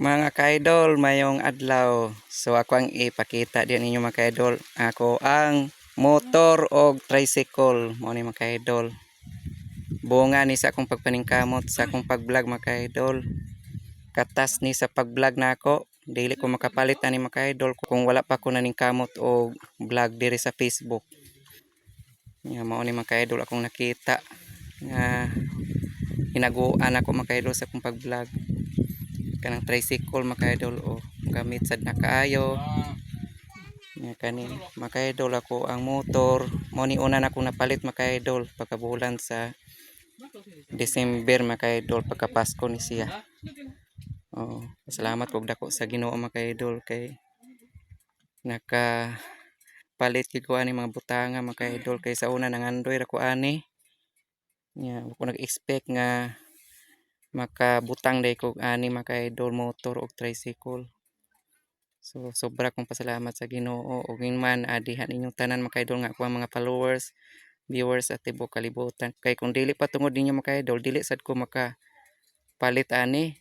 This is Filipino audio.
Mga ka-idol, mayong adlaw. So ako ang ipakita din ninyo mga ka-idol. Ako ang motor o tricycle. Mo ni mga ka-idol. Bunga ni sa akong pagpaningkamot sa akong pag-vlog mga ka-idol. Katas ni sa pag-vlog na ako. Dili ko makapalit ani mga ka-idol kung wala pa ko naningkamot o vlog diri sa Facebook. Mao ni mga ka-idol akong nakita nga hinaguan ako mga ka-idol sa akong pag-vlog. Kanang tricycle mga ka-idol o gamit sad na kaayo. Nga kani mga ka-idol ako ang motor mo ni una na akong napalit mga ka-idol pagkabulan sa December mga ka-idol pagka Pasko ni siya. Salamat kog dako sa Ginoo mga ka-idol kay naka palit gid ko ani mga butanga mga ka-idol kay sa una nangandoy ra ko ani. Nya ako nag-expect nga makabutang day ko ani mga ka-idol motor o tricycle. So sobra kong pasalamat sa Ginoo ug man adihan inyong tanan mga ka-idol nga ako ang mga followers, viewers at tibok kalibutan. Kay kung dili pa tungod ninyo mga ka-idol, dili sad ko maka palit ani